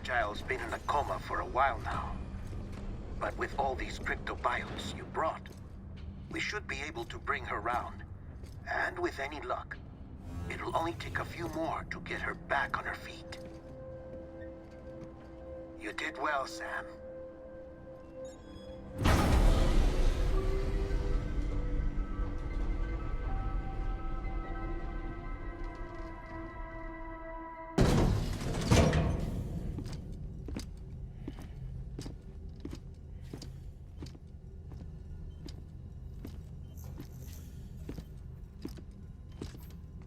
Fragile's been in a coma for a while now. But with all these cryptobiotes you brought, we should be able to bring her round. And with any luck, it'll only take a few more to get her back on her feet. You did well, Sam.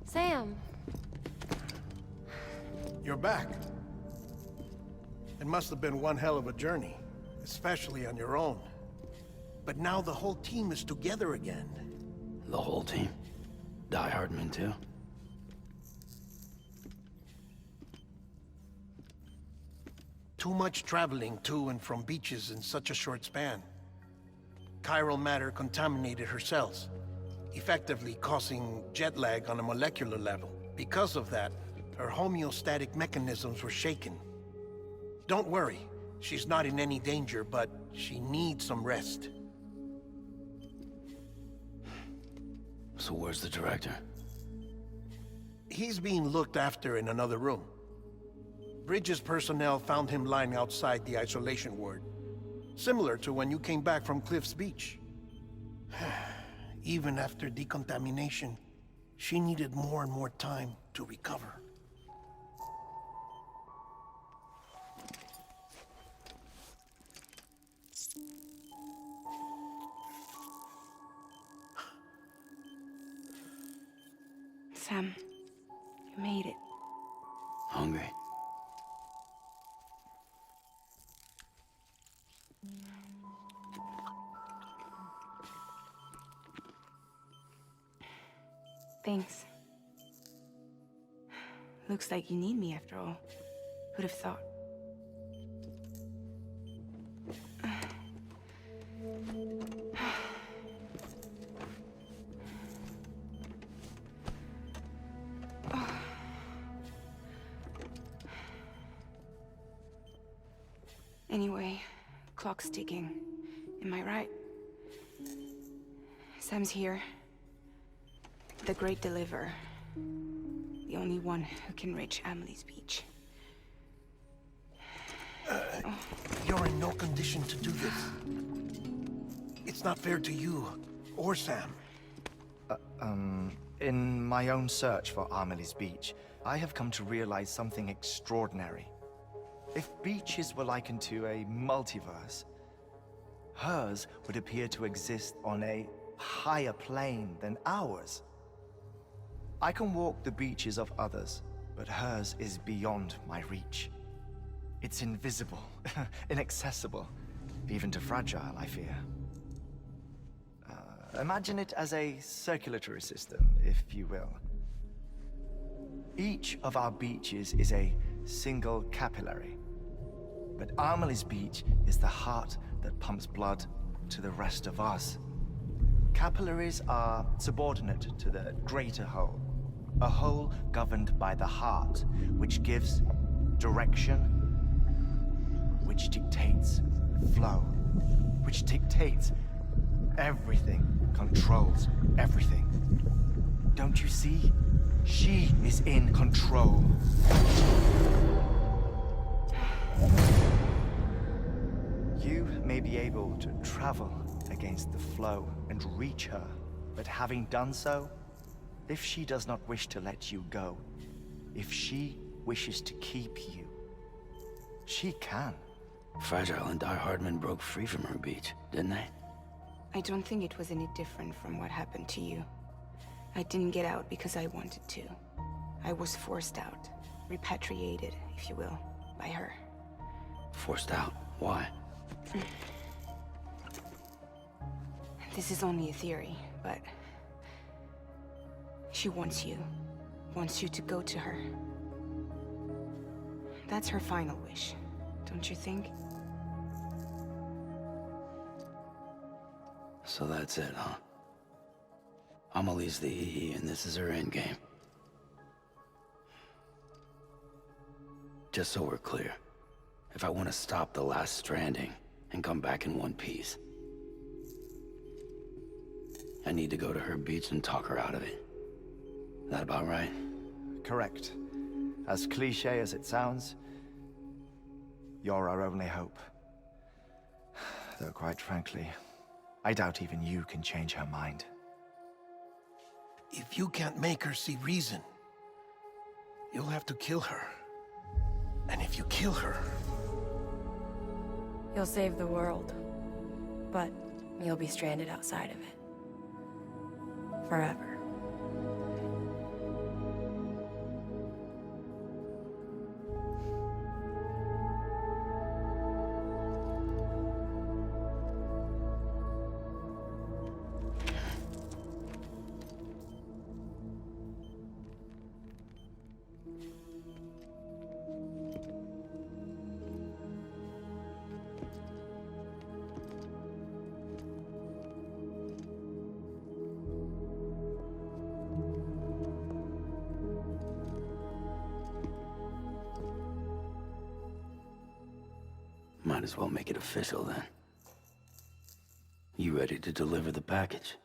Sam. You're back. It must have been one hell of a journey, especially on your own. But now the whole team is together again. The whole team? Die Hardman too? Too much traveling to and from beaches in such a short span. Chiral matter contaminated her cells, effectively causing jet lag on a molecular level. Because of that, her homeostatic mechanisms were shaken. Don't worry, she's not in any danger, but she needs some rest. So where's the director? He's being looked after in another room. Bridges personnel found him lying outside the isolation ward, similar to when you came back from Cliff's Beach. Even after decontamination, she needed more and more time to recover. Sam, you made it. Hungry? Thanks. Looks like you need me after all. Who'd have thought? Anyway, clock's ticking. Am I right? Sam's here. The Great Deliverer. The only one who can reach Amelie's beach. You're in no condition to do this. It's not fair to you, or Sam. In my own search for Amelie's beach, I have come to realize something extraordinary. If beaches were likened to a multiverse, hers would appear to exist on a higher plane than ours. I can walk the beaches of others, but hers is beyond my reach. It's invisible, inaccessible, even to Fragile, I fear. Imagine it as a circulatory system, if you will. Each of our beaches is a single capillary, but Amelie's beach is the heart that pumps blood to the rest of us. Capillaries are subordinate to the greater whole, a whole governed by the heart, which gives direction, which dictates flow, which dictates everything, controls everything. Don't you see? She is in control. You may be able to travel against the flow and reach her, but having done so, if she does not wish to let you go, if she wishes to keep you, she can. Fragile and Die Hardman broke free from her beach, didn't they? I don't think it was any different from what happened to you. I didn't get out because I wanted to. I was forced out, repatriated, if you will, by her. Forced out? Why? This is only a theory, but she wants you to go to her. That's her final wish, don't you think? So that's it, huh? Amelie's the EE, and this is her endgame. Just so we're clear, if I want to stop the last Stranding and come back in one piece. I need to go to her beach and talk her out of it. That about right? Correct. As cliche as it sounds, you're our only hope. Though quite frankly, I doubt even you can change her mind. If you can't make her see reason, you'll have to kill her. And if you kill her... You'll save the world. But you'll be stranded outside of it. Forever. Might as well make it official then. You ready to deliver the package?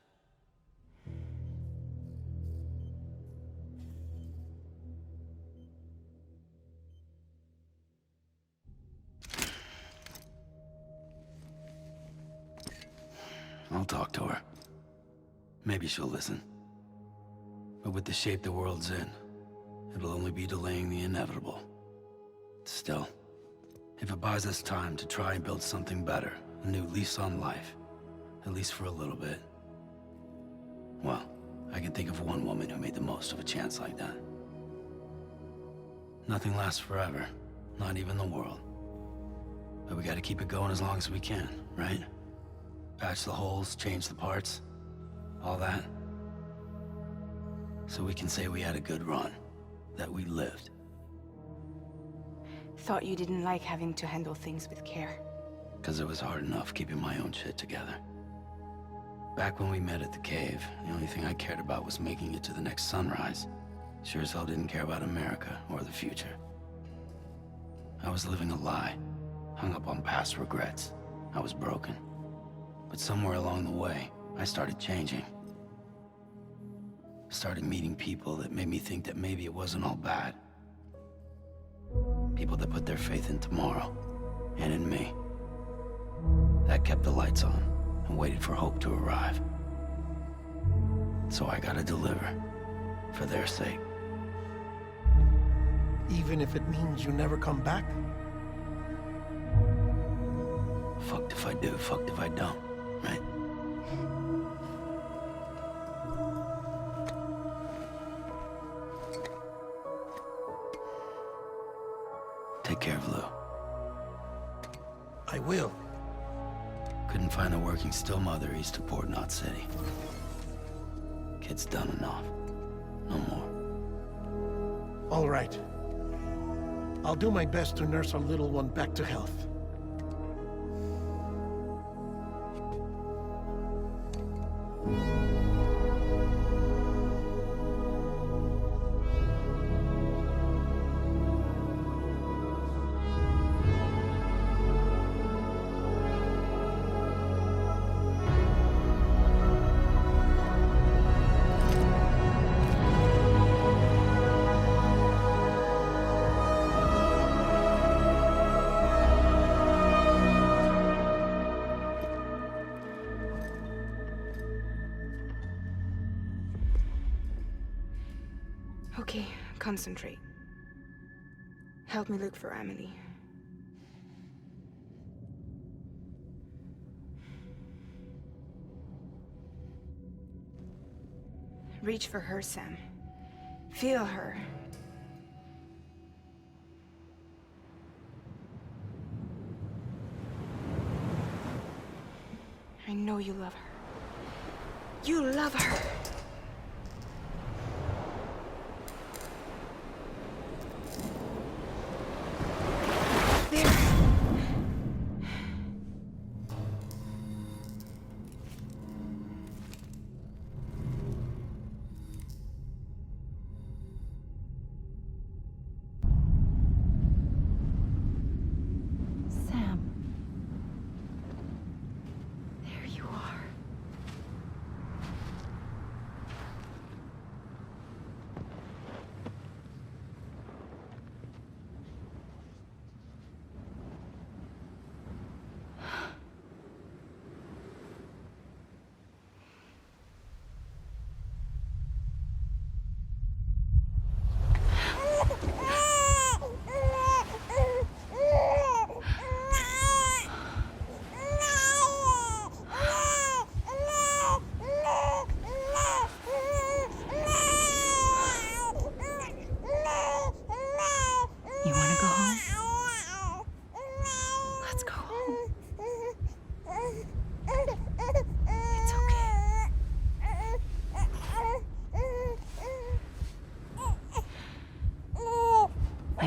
I'll talk to her. Maybe she'll listen. But with the shape the world's in, it'll only be delaying the inevitable. Still, if it buys us time to try and build something better, a new lease on life, at least for a little bit, well, I can think of one woman who made the most of a chance like that. Nothing lasts forever, not even the world. But we gotta keep it going as long as we can, right? Patch the holes, change the parts, all that. So we can say we had a good run, that we lived. Thought you didn't like having to handle things with care. 'Cause it was hard enough keeping my own shit together. Back when we met at the cave, the only thing I cared about was making it to the next sunrise. Sure as hell didn't care about America or the future. I was living a lie, hung up on past regrets. I was broken. But somewhere along the way, I started changing. Started meeting people that made me think that maybe it wasn't all bad. People that put their faith in tomorrow, and in me. That kept the lights on, and waited for hope to arrive. So I gotta deliver, for their sake. Even if it means you never come back? Fucked if I do, fucked if I don't, right? Take care of Lou. I will. Couldn't find a working still mother east of Port Knot City. Kid's done enough. No more. All right. I'll do my best to nurse our little one back to health. Okay, concentrate. Help me look for Amelie. Reach for her, Sam. Feel her. I know you love her. You love her! There!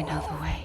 I know the way.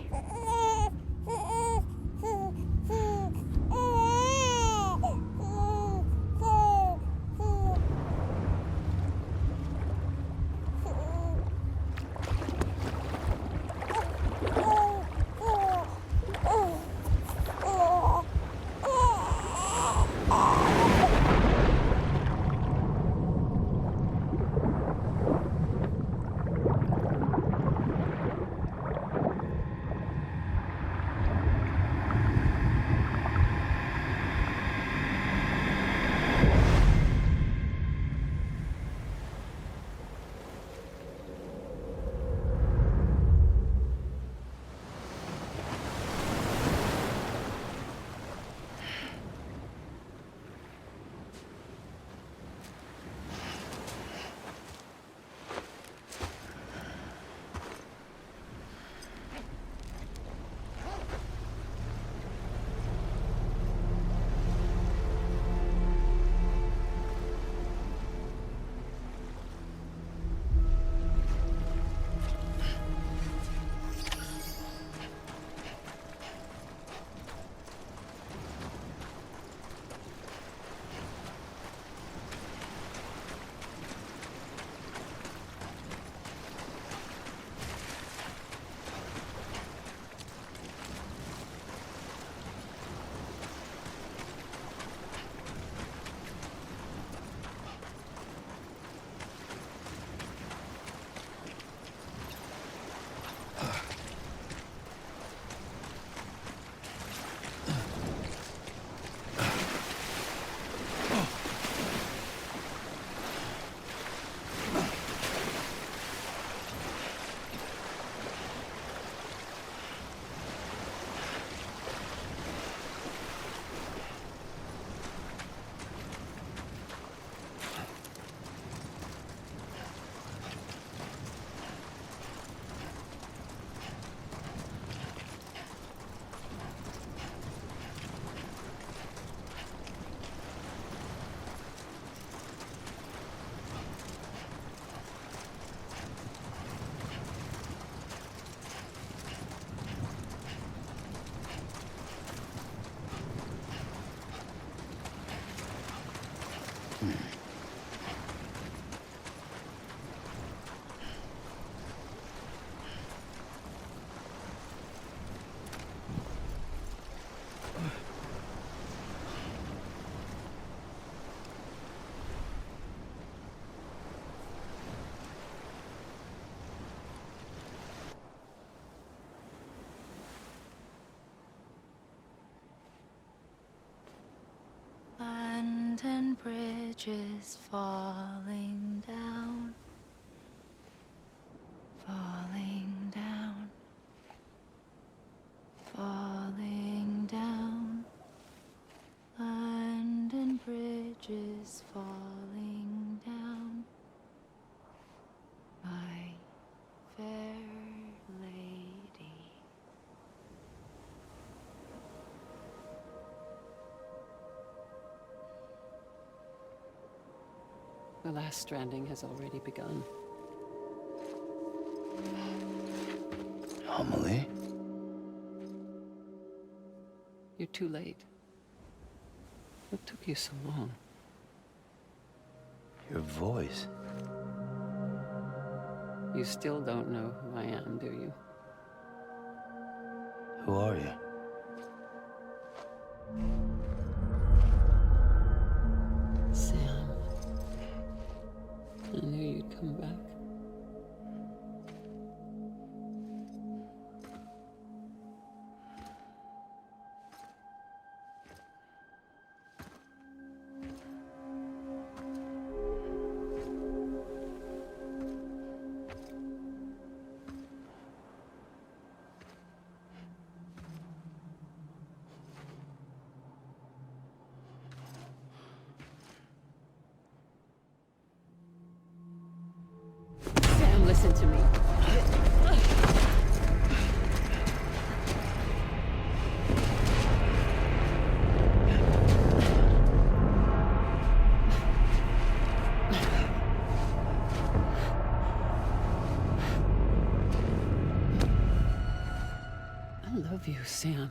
Land and bridges falling down, falling down, falling down. Land and bridges falling down, my fair lady. The last stranding has already begun. Amelie? You're too late. What took you so long? Your voice. You still don't know who I am, do you? Who are you? Sam. I knew you'd come back. Sam, listen to me. love you, Sam.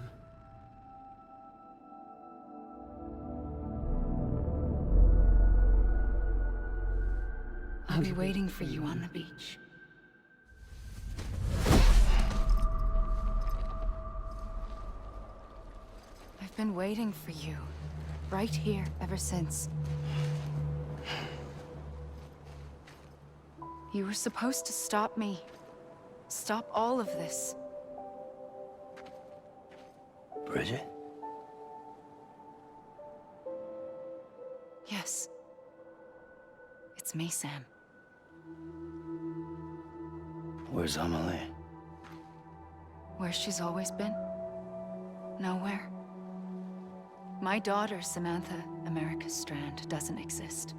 I'll be waiting for you on the beach. I've been waiting for you, right here, ever since. You were supposed to stop me. Stop all of this. Bridget? Yes. It's me, Sam. Where's Amelie? Where she's always been. Nowhere. My daughter, Samantha America Strand, doesn't exist.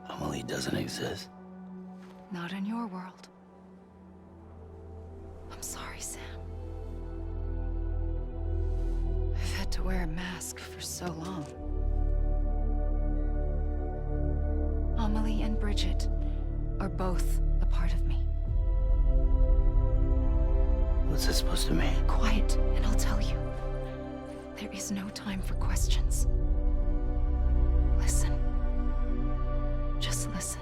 Amelie doesn't exist. Not in your world. I'm sorry, Sam. I've had to wear a mask for so long. Amelie and Bridget are both a part of me. What's this supposed to mean? Quiet, and I'll tell you. There is no time for questions. Listen. Just listen.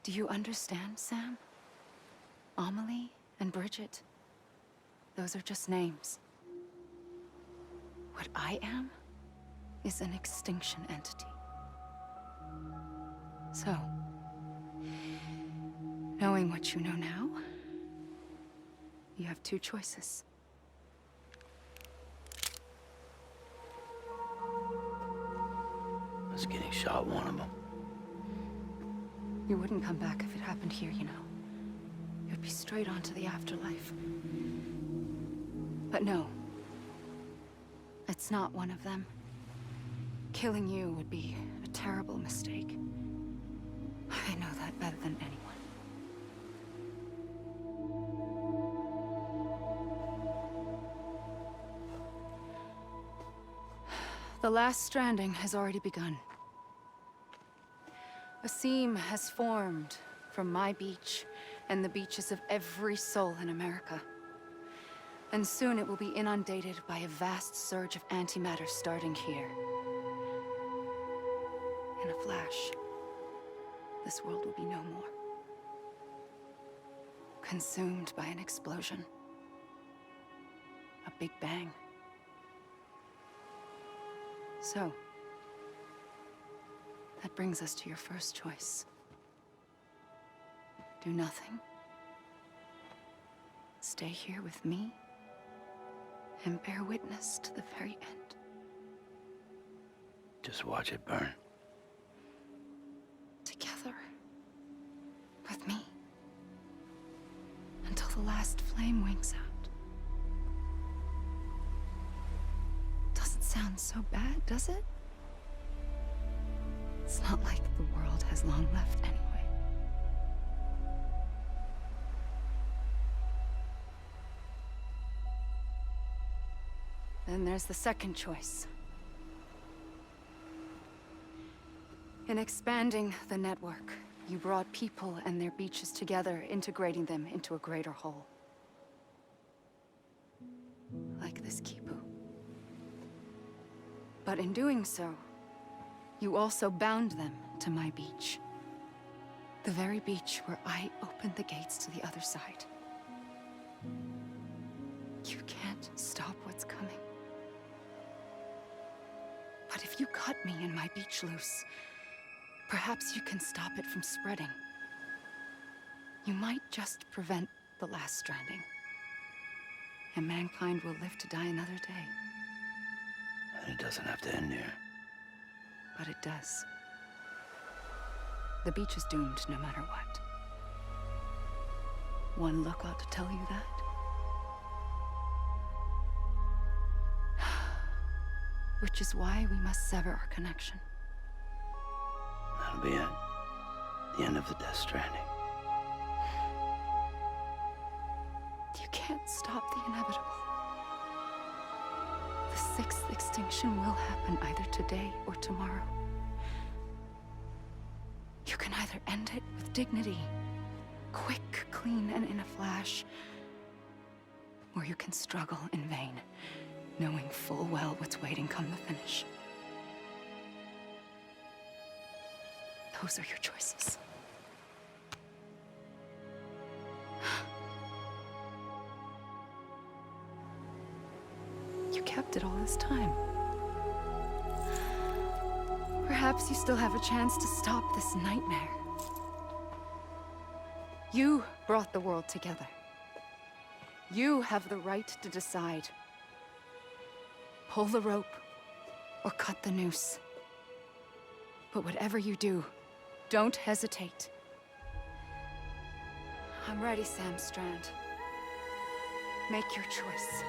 Do you understand, Sam? Amelie and Bridget, those are just names. What I am is an extinction entity. So, knowing what you know now, you have two choices. I was getting shot, one of them. You wouldn't come back if it happened here, you know. You'd be straight on to the afterlife. But no. It's not one of them. Killing you would be a terrible mistake. I know that better than anyone. The last stranding has already begun. A seam has formed from my beach and the beaches of every soul in America. And soon it will be inundated by a vast surge of antimatter starting here. In a flash, this world will be no more. Consumed by an explosion. A big bang. So, that brings us to your first choice. Do nothing. Stay here with me and bear witness to the very end. Just watch it burn. Together. With me. Until the last flame winks out. Doesn't sound so bad, does it? It's not like the world has long left anyway. Then there's the second choice. In expanding the network, you brought people and their beaches together, integrating them into a greater whole. Like this Kipu. But in doing so, you also bound them to my beach. The very beach where I opened the gates to the other side. You can't stop what's coming. But if you cut me and my beach loose, perhaps you can stop it from spreading. You might just prevent the last stranding. And mankind will live to die another day. And it doesn't have to end here. But it does. The beach is doomed no matter what. One look ought to tell you that. Which is why we must sever our connection. That'll be it. The end of the Death Stranding. can't stop the inevitable. The sixth extinction will happen either today or tomorrow. You can either end it with dignity, quick, clean, and in a flash, or you can struggle in vain, knowing full well what's waiting come the finish. Those are your choices. You kept it all this time. Perhaps you still have a chance to stop this nightmare. You brought the world together. You have the right to decide. Pull the rope or cut the noose. But whatever you do, don't hesitate. I'm ready, Sam Strand. Make your choice.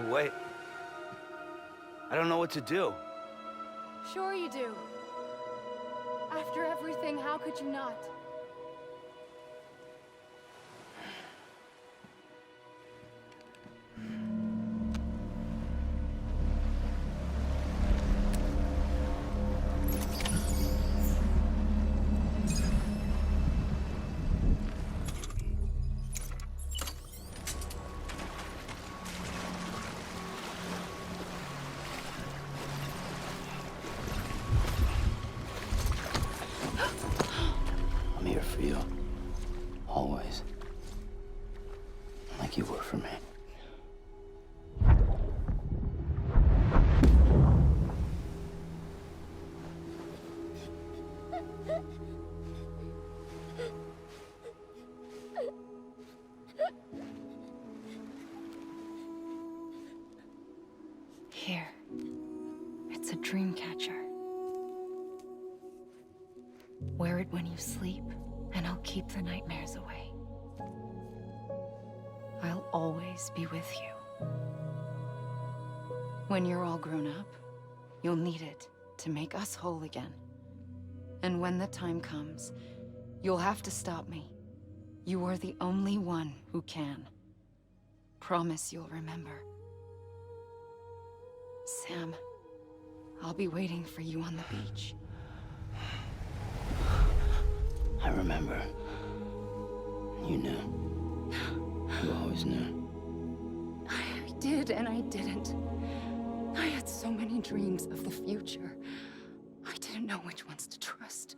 Wait. I don't know what to do. Sure you do. After everything, how could you not? I'm here for you. Always. Like you were for me. Here. It's a dream catcher. Wear it when you sleep, and I'll keep the nightmares away. I'll always be with you. When you're all grown up, you'll need it to make us whole again. And when the time comes, you'll have to stop me. You are the only one who can. Promise you'll remember. Sam, I'll be waiting for you on the beach. I remember. You knew. You always knew. I did and I didn't. I had so many dreams of the future. I didn't know which ones to trust.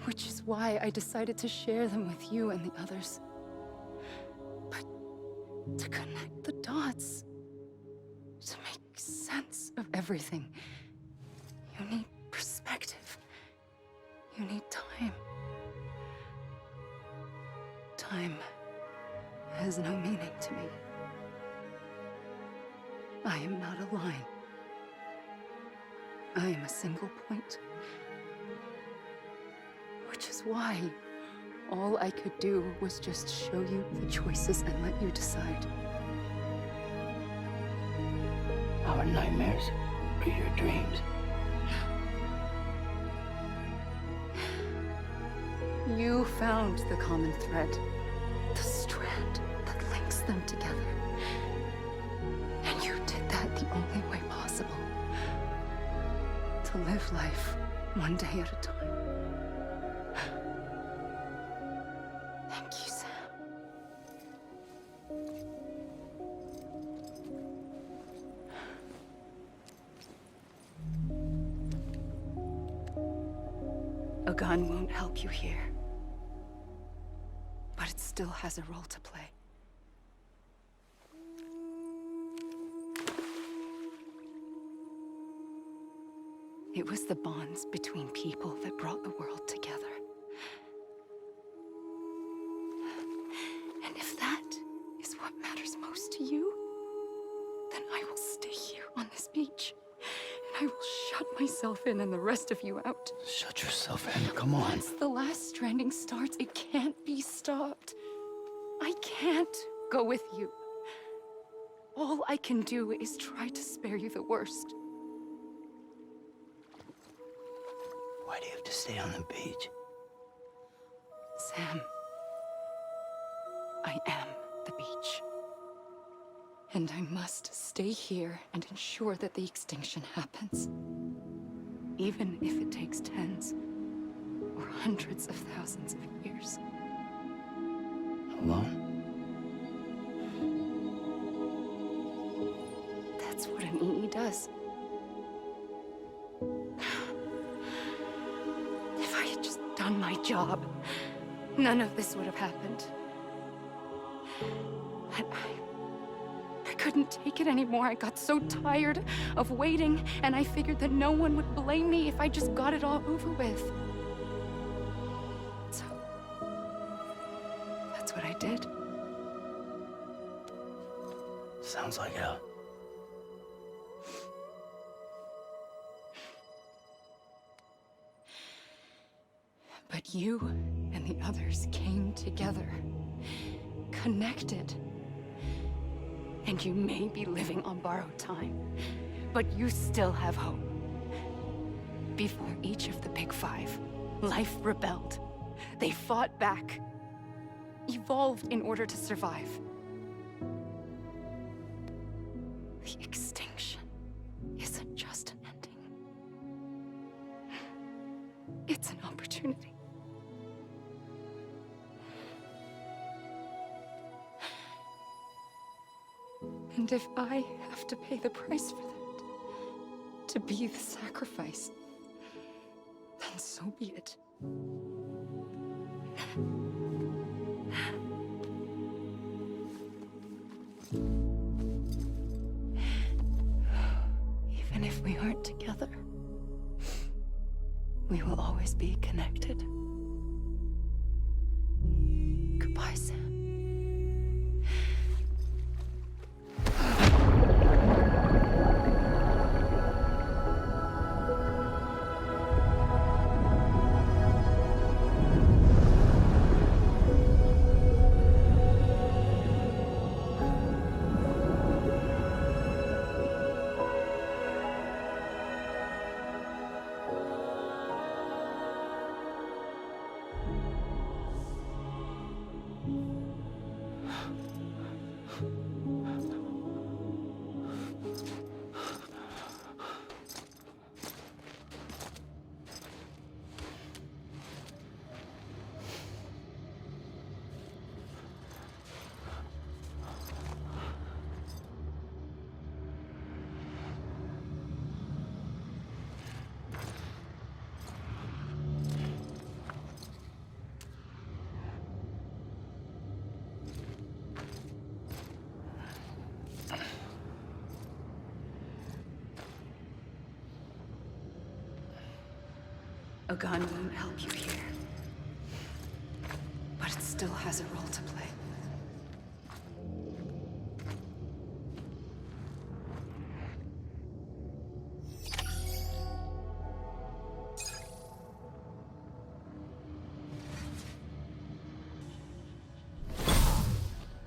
Which is why I decided to share them with you and the others. But to connect the dots, to make sense of everything, you need perspective. You need time. Time has no meaning to me. I am not a line. I am a single point. Which is why all I could do was just show you the choices and let you decide. Our nightmares are your dreams. You found the common thread, the strand that links them together. And you did that the only way possible. To live life one day at a time. Thank you, Sam. A gun won't help you here. But it still has a role to play. It was the bonds between people that brought the world together. And if that is what matters most to you, then I will stay here on this beach. And I will shut myself in and the rest of you out. Shut yourself in. Come on. Once the last stranding starts, it can't be stopped. I can't go with you. All I can do is try to spare you the worst. Why do you have to stay on the beach? Sam, I am the beach. And I must stay here and ensure that the extinction happens. Even if it takes tens or hundreds of thousands of years. Alone? That's what an EE does. If I had just done my job, none of this would have happened. But I couldn't take it anymore. I got so tired of waiting, and I figured that no one would blame me if I just got it all over with. So, that's what I did. Sounds like hell. But you and the others came together, connected. And you may be living on borrowed time, but you still have hope. Before each of the Big Five, life rebelled. They fought back, evolved in order to survive. The extinction isn't just an ending. It's an opportunity. And if I have to pay the price for that, to be the sacrifice, then so be it. Even if we aren't together, we will always be connected. Goodbye, Sam. A gun won't help you here, but it still has a role to play.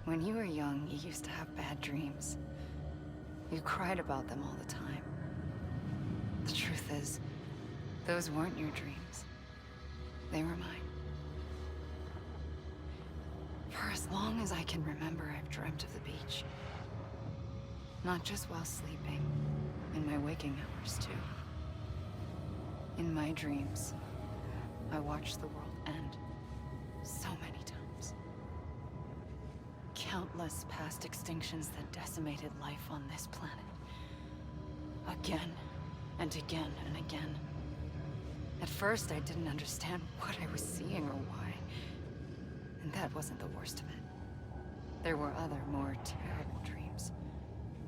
When you were young, you used to have bad dreams. You cried about them all the time. The truth is, those weren't your dreams. They were mine. For as long as I can remember, I've dreamt of the beach. Not just while sleeping, in my waking hours too. In my dreams, I watched the world end so many times. Countless past extinctions that decimated life on this planet. Again and again and again. At first, I didn't understand what I was seeing or why. And that wasn't the worst of it. There were other, more terrible dreams.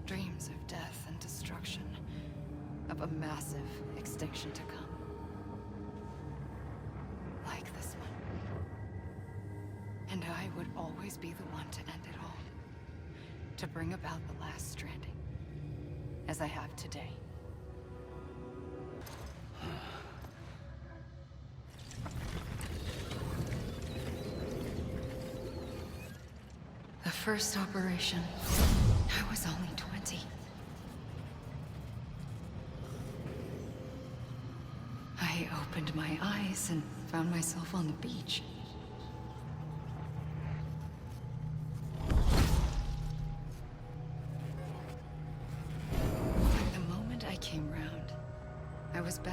Dreams of death and destruction. Of a massive extinction to come. Like this one. And I would always be the one to end it all. To bring about the last stranding. As I have today. The first operation, I was only 20. I opened my eyes and found myself on the beach.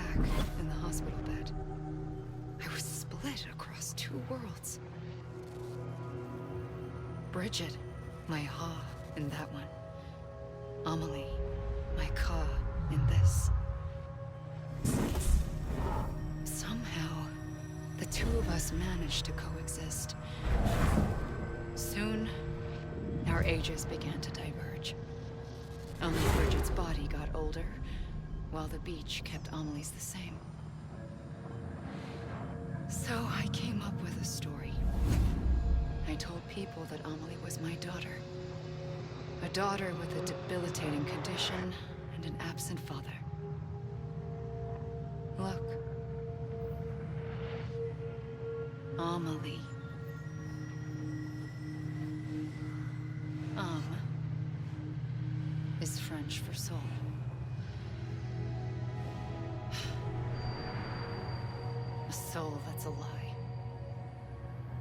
back in the hospital bed, I was split across two worlds. Bridget, my Ha in that one. Amelie, my Ka in this. Somehow, the two of us managed to coexist. Soon, our ages began to diverge. Only Bridget's body got older, while the beach kept Amelie's the same. So I came up with a story. I told people that Amelie was my daughter. A daughter with a debilitating condition and an absent father. Look. Amelie. Is French for soul. A soul that's a lie.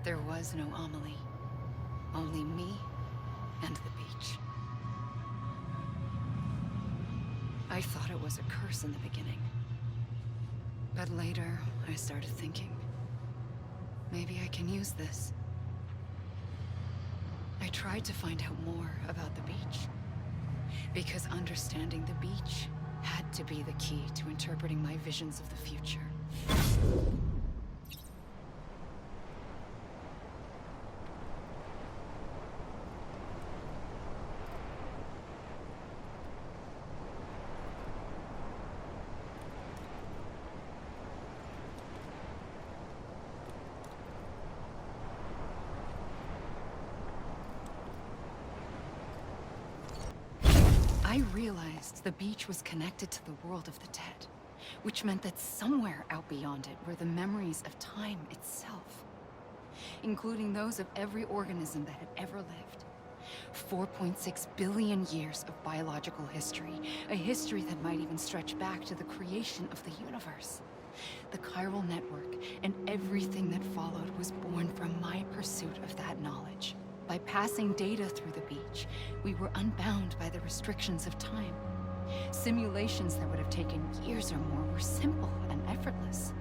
There was no Amelie. Only me and the beach. I thought it was a curse in the beginning. But later, I started thinking, maybe I can use this. I tried to find out more about the beach. Because understanding the beach had to be the key to interpreting my visions of the future. I realized the beach was connected to the world of the dead, which meant that somewhere out beyond it were the memories of time itself, including those of every organism that had ever lived. 4.6 billion years of biological history, a history that might even stretch back to the creation of the universe. The chiral network and everything that followed was born from my pursuit of that knowledge. By passing data through the beach, we were unbound by the restrictions of time. Simulations that would have taken years or more were simple and effortless.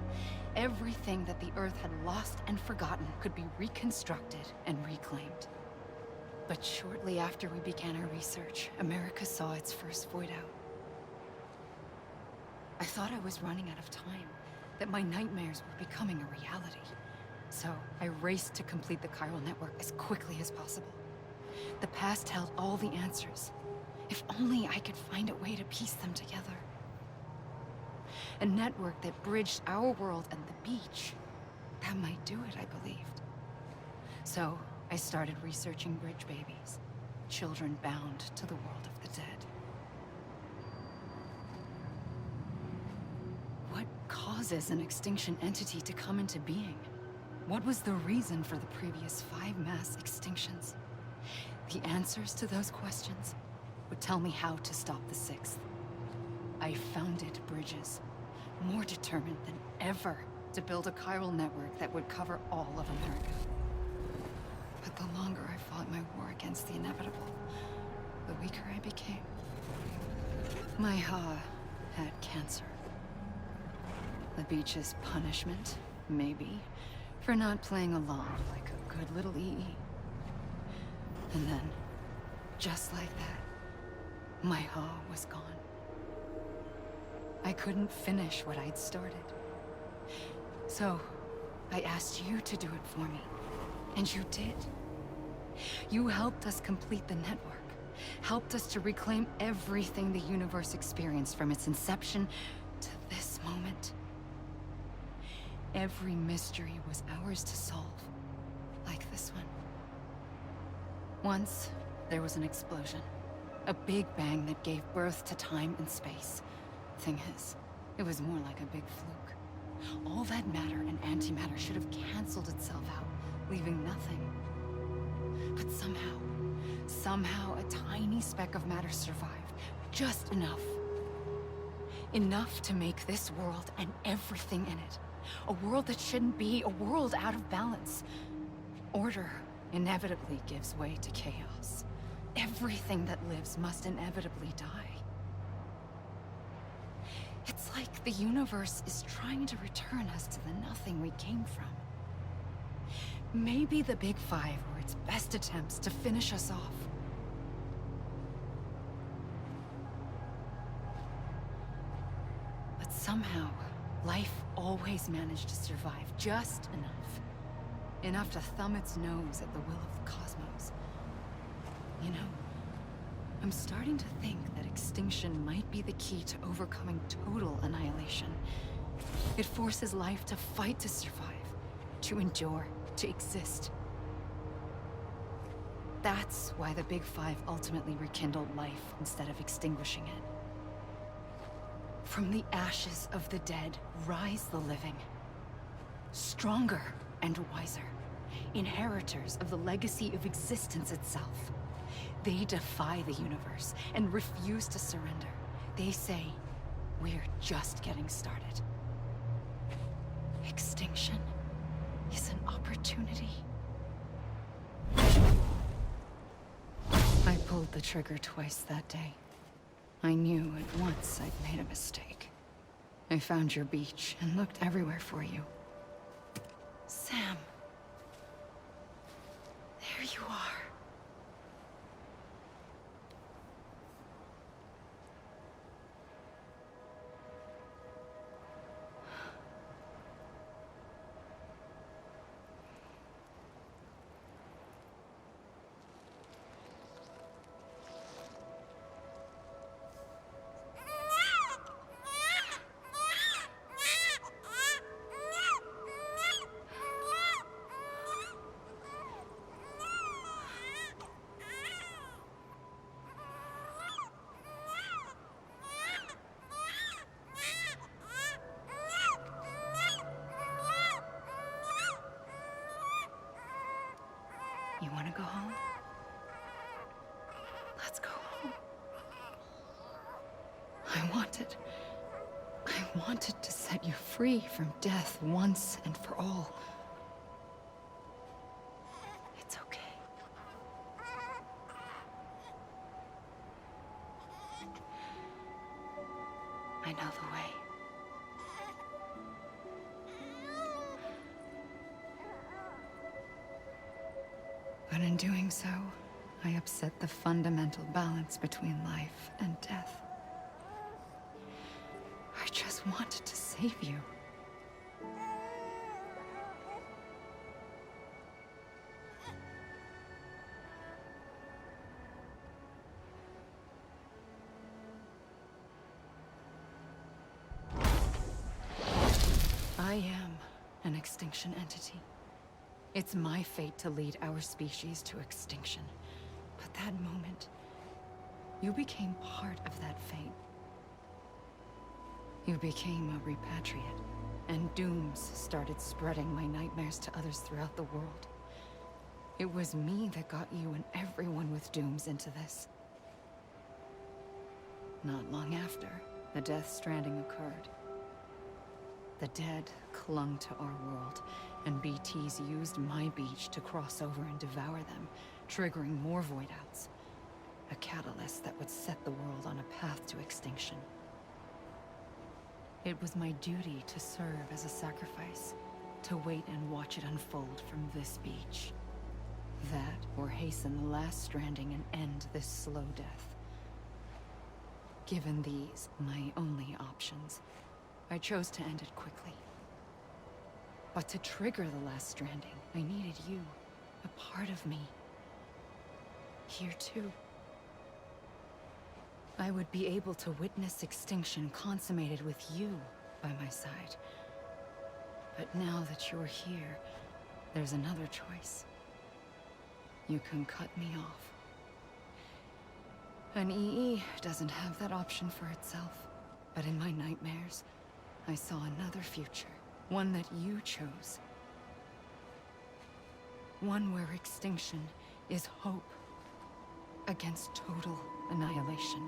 Everything that the Earth had lost and forgotten could be reconstructed and reclaimed. But shortly after we began our research, America saw its first void out. I thought I was running out of time, that my nightmares were becoming a reality. So I raced to complete the chiral network as quickly as possible. The past held all the answers. If only I could find a way to piece them together. A network that bridged our world and the beach. That might do it, I believed. So I started researching bridge babies, children bound to the world of the dead. What causes an extinction entity to come into being? What was the reason for the previous 5 mass extinctions? The answers to those questions would tell me how to stop the 6th. I founded bridges, more determined than ever to build a chiral network that would cover all of America. But the longer I fought my war against the inevitable, the weaker I became. My Ha had cancer. The beach's punishment, maybe, for not playing along like a good little EE. And then, just like that, my Ha was gone. I couldn't finish what I'd started. So, I asked you to do it for me. And you did. You helped us complete the network. Helped us to reclaim everything the universe experienced from its inception to this moment. Every mystery was ours to solve, like this one. Once, there was an explosion. A big bang that gave birth to time and space. Thing is, it was more like a big fluke. All that matter and antimatter should have canceled itself out, leaving nothing. But somehow a tiny speck of matter survived. Just enough. Enough to make this world and everything in it. A world that shouldn't be, a world out of balance. Order inevitably gives way to chaos. Everything that lives must inevitably die. It's like the universe is trying to return us to the nothing we came from. Maybe the Big Five were its best attempts to finish us off. But somehow, life always managed to survive just enough. Enough to thumb its nose at the will of the cosmos. You know, I'm starting to think that extinction might be the key to overcoming total annihilation. It forces life to fight to survive, to endure, to exist. That's why the Big Five ultimately rekindled life instead of extinguishing it. From the ashes of the dead rise the living. Stronger and wiser. Inheritors of the legacy of existence itself. They defy the universe and refuse to surrender. They say, we're just getting started. Extinction is an opportunity. I pulled the trigger twice that day. I knew at once I'd made a mistake. I found your beach and looked everywhere for you. Sam. There you are. You want to go home? Let's go home. I wanted to set you free from death once and for all. It's okay. I know the way. But in doing so, I upset the fundamental balance between life and death. I just wanted to save you. I am an extinction entity. It's my fate to lead our species to extinction. But that moment, you became part of that fate. You became a repatriate, and dooms started spreading my nightmares to others throughout the world. It was me that got you and everyone with dooms into this. Not long after, the Death Stranding occurred. The dead clung to our world, and BTs used my beach to cross over and devour them, triggering more void-outs. A catalyst that would set the world on a path to extinction. It was my duty to serve as a sacrifice, to wait and watch it unfold from this beach. That, or hasten the last stranding and end this slow death. Given these, my only options, I chose to end it quickly. But to trigger the last stranding, I needed you, a part of me. Here too. I would be able to witness extinction consummated with you by my side. But now that you're here, there's another choice. You can cut me off. An EE doesn't have that option for itself. But in my nightmares, I saw another future. One that you chose. One where extinction is hope against total annihilation.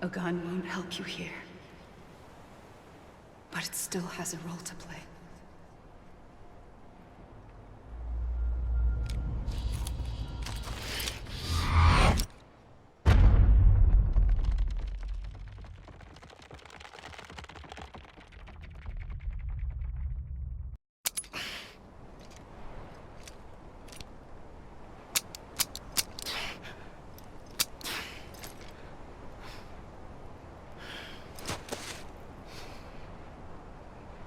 A gun won't help you here. But it still has a role to play.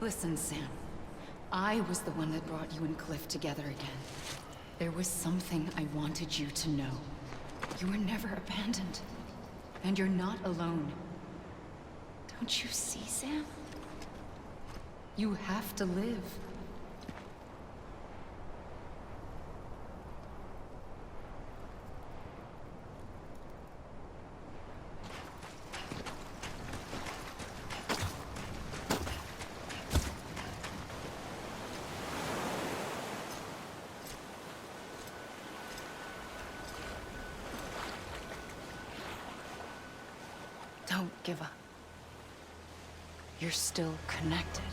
Listen, Sam. I was the one that brought you and Cliff together again. There was something I wanted you to know. You were never abandoned. And you're not alone. Don't you see, Sam? You have to live. Don't give up. You're still connected.